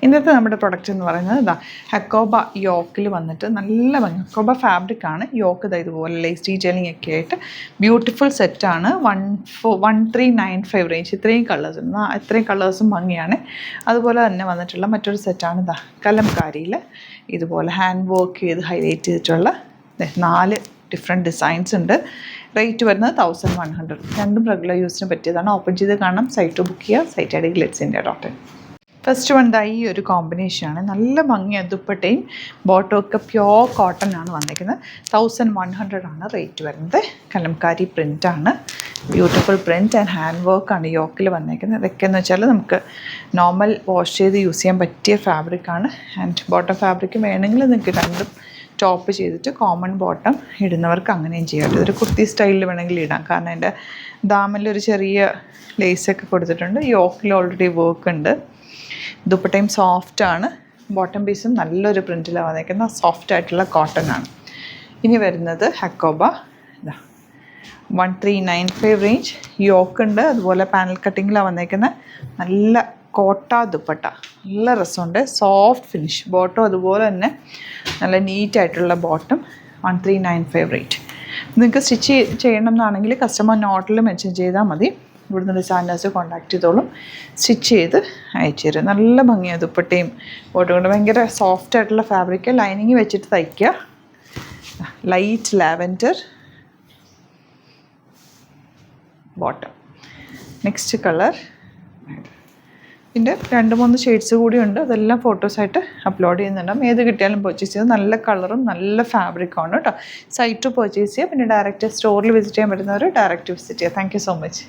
ഇന്നത്തെ നമ്മുടെ പ്രൊഡക്റ്റ് എന്ന് പറയുന്നത് ഇതാ ഹക്കോബ യോക്കിൽ വന്നിട്ട് നല്ല ഭംഗി. ഹക്കോബ ഫാബ്രിക്കാണ്. യോക്ക് ഇതാ ഇതുപോലെ ലേസ് ഡീറ്റെയിലിംഗ് ഒക്കെ ആയിട്ട് ബ്യൂട്ടിഫുൾ സെറ്റാണ്. 1395 റേഞ്ച്. ഇത്രയും കളേഴ്സും ഭംഗിയാണ്. അതുപോലെ തന്നെ വന്നിട്ടുള്ള മറ്റൊരു സെറ്റാണ് ഇതാ കലംകാരിയിൽ ഇതുപോലെ ഹാൻഡ് വർക്ക് ചെയ്ത് ഹൈലൈറ്റ് ചെയ്തിട്ടുള്ള 4 ഡിഫറെൻറ്റ് ഡിസൈൻസ് ഉണ്ട്. റേറ്റ് വരുന്നത് 1100. രണ്ടും റെഗുലർ യൂസിന് പറ്റിയതാണ്. ഓപ്പൺ ചെയ്ത് കാണാം. സൈറ്റ് ബുക്ക് ചെയ്യുക. സൈറ്റ് ഐ ഡി ഗ്ലിറ്റ്സിൻ്റെ.in. ഫസ്റ്റ് വൺ ഈ ഒരു കോമ്പിനേഷനാണ്. നല്ല ഭംഗിയാണ്. ദുപ്പട്ടയും ബോട്ടമൊക്കെ പ്യോർ കോട്ടൺ ആണ് വന്നിരിക്കുന്നത്. 1100 ആണ് റേറ്റ് വരുന്നത്. കലംകാരി പ്രിൻ്റാണ്. ബ്യൂട്ടിഫുൾ പ്രിൻറ്റ് ആൻഡ് ഹാൻഡ് വർക്കാണ് യോക്കിൽ വന്നിരിക്കുന്നത്. ഇതൊക്കെയെന്ന് വെച്ചാൽ നമുക്ക് നോർമൽ വാഷ് ചെയ്ത് യൂസ് ചെയ്യാൻ പറ്റിയ ഫാബ്രിക്കാണ്. ആൻഡ് ബോട്ടം ഫാബ്രിക് വേണമെങ്കിൽ നിങ്ങൾക്ക് രണ്ടും ടോപ്പ് ചെയ്തിട്ട് കോമൺ ബോട്ടം ഇടുന്നവർക്ക് അങ്ങനെയും ചെയ്യാം. ഇതൊരു കുർത്തി സ്റ്റൈലിൽ വേണമെങ്കിൽ ഇടാം. കാരണം എൻ്റെ ദാമിലൊരു ചെറിയ ലേസൊക്കെ കൊടുത്തിട്ടുണ്ട്. യോക്കിൽ ഓൾറെഡി വർക്ക് ഉണ്ട്. ദുപ്പട്ടയും സോഫ്റ്റാണ്. ബോട്ടം പീസും നല്ലൊരു പ്രിൻറ്റിലാണ് വന്നിരിക്കുന്നത്. സോഫ്റ്റ് ആയിട്ടുള്ള കോട്ടൺ ആണ്. ഇനി വരുന്നത് ഹക്കോബ 1395 റേഞ്ച്. യോക്ക് ഉണ്ട്. അതുപോലെ പാനൽ കട്ടിങ്ങിലാണ് വന്നിരിക്കുന്നത്. നല്ല കോട്ട ദുപ്പട്ട, നല്ല രസമുണ്ട്. Soft finish. ബോട്ടം അതുപോലെ തന്നെ നല്ല നീറ്റായിട്ടുള്ള ബോട്ടം. 1395 റേറ്റ്. നിങ്ങൾക്ക് സ്റ്റിച്ച് ചെയ്യണം എന്നാണെങ്കിൽ കസ്റ്റമർ നോട്ടിൽ മെൻഷൻ ചെയ്താൽ മതി. ഇവിടുന്ന് ഡിസൈനേഴ്സ് കോൺടാക്ട് ചെയ്തോളും. സ്റ്റിച്ച് ചെയ്ത് അയച്ചു തരും. നല്ല ഭംഗിയാണ് ദുപ്പട്ടയും ബോട്ടം കൊണ്ട്. ഭയങ്കര സോഫ്റ്റ് ആയിട്ടുള്ള ഫാബ്രിക്. ലൈനിങ് വെച്ചിട്ട് തയ്ക്കുക. Light lavender bottom. Next colour പിന്നെ 2-3 ഷെയ്ഡ്സ് കൂടിയുണ്ട്. അതെല്ലാം ഫോട്ടോസായിട്ട് അപ്ലോഡ് ചെയ്യുന്നുണ്ടാകും. ഏത് കിട്ടിയാലും പർച്ചേസ് ചെയ്യുക. നല്ല കളറും നല്ല ഫാബ്രിക്കാണ് കേട്ടോ. സൈറ്റ് പർച്ചേസ് ചെയ്യുക. പിന്നെ ഡയറക്റ്റ് സ്റ്റോറിൽ വിസിറ്റ് ചെയ്യാൻ പറ്റുന്നവർ ഡയറക്റ്റ് വിസിറ്റ് ചെയ്യുക. Thank you so much.